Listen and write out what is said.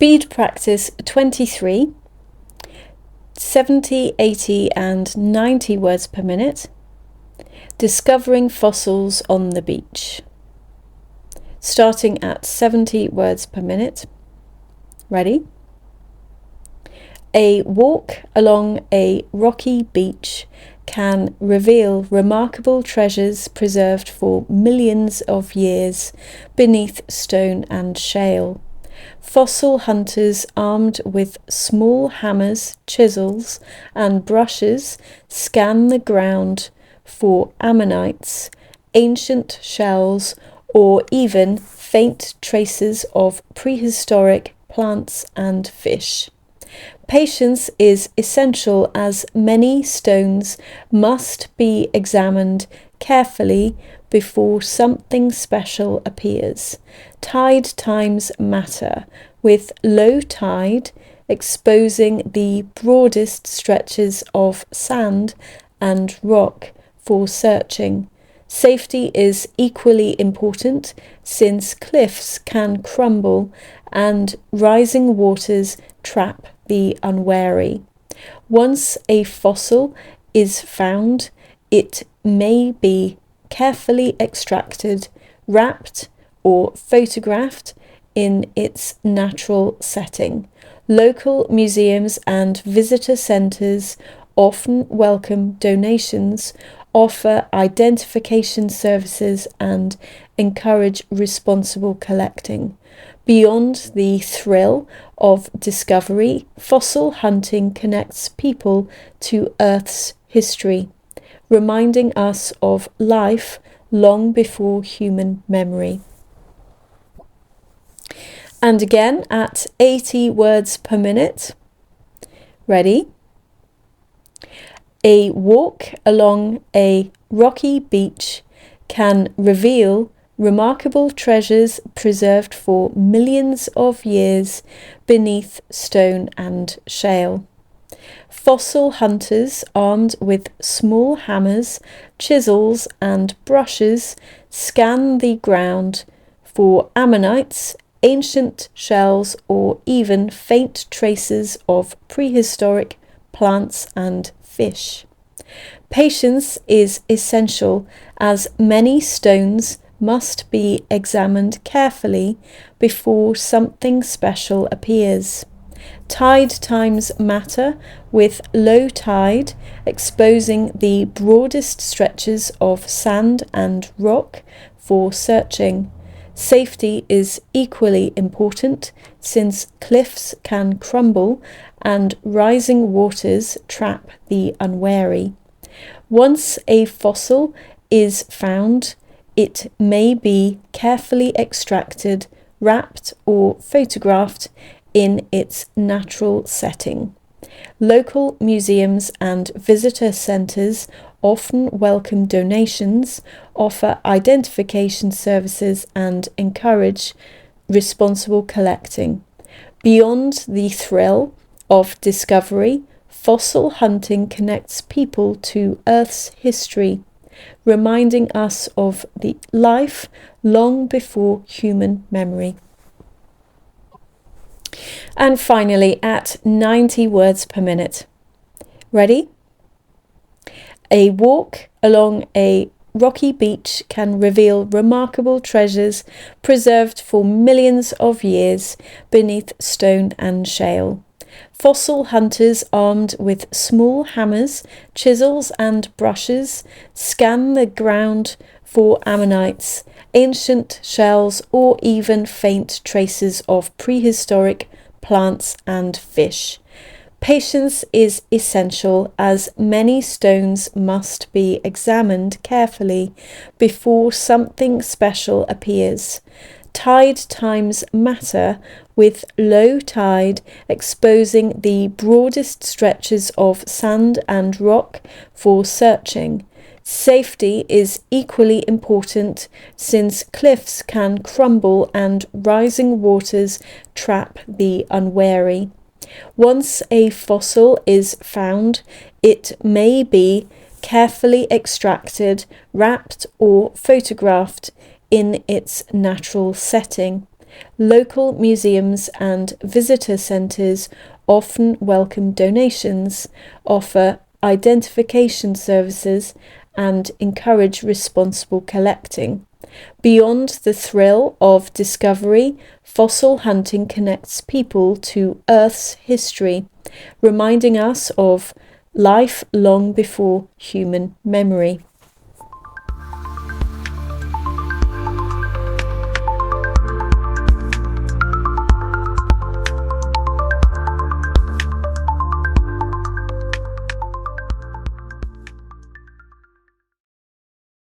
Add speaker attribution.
Speaker 1: Speed practice 23, 70, 80 and 90 words per minute. Discovering fossils on the beach. Starting at 70 words per minute. Ready? A walk along a rocky beach can reveal remarkable treasures preserved for millions of years beneath stone and shale. Fossil hunters armed with small hammers, chisels, and brushes scan the ground for ammonites, ancient shells, or even faint traces of prehistoric plants and fish. Patience is essential as many stones must be examined carefully before something special appears. Tide times matter, with low tide exposing the broadest stretches of sand and rock for searching. Safety is equally important since cliffs can crumble and rising waters trap the unwary. Once a fossil is found, it may be carefully extracted, wrapped, or photographed in its natural setting. Local museums and visitor centres often welcome donations, offer identification services, and encourage responsible collecting. Beyond the thrill of discovery, fossil hunting connects people to Earth's history, reminding us of life long before human memory. And again at 80 words per minute. Ready? A walk along a rocky beach can reveal remarkable treasures preserved for millions of years beneath stone and shale. Fossil hunters armed with small hammers, chisels, and brushes scan the ground for ammonites, ancient shells, or even faint traces of prehistoric plants and fish. Patience is essential as many stones must be examined carefully before something special appears. Tide times matter, with low tide exposing the broadest stretches of sand and rock for searching. Safety is equally important since cliffs can crumble and rising waters trap the unwary. Once a fossil is found, it may be carefully extracted, wrapped, or photographed in its natural setting. Local museums and visitor centres often welcome donations, offer identification services, and encourage responsible collecting. Beyond the thrill of discovery, fossil hunting connects people to Earth's history, reminding us of the life long before human memory. And finally, at 90 words per minute. Ready? A walk along a rocky beach can reveal remarkable treasures preserved for millions of years beneath stone and shale. Fossil hunters armed with small hammers, chisels, and brushes scan the ground for ammonites, ancient shells, or even faint traces of prehistoric plants and fish. Patience is essential as many stones must be examined carefully before something special appears. Tide times matter, with low tide exposing the broadest stretches of sand and rock for searching. Safety is equally important since cliffs can crumble and rising waters trap the unwary. Once a fossil is found, it may be carefully extracted, wrapped, or photographed in its natural setting. Local museums and visitor centres often welcome donations, offer identification services, and encourage responsible collecting. Beyond the thrill of discovery, fossil hunting connects people to Earth's history, reminding us of life long before human memory.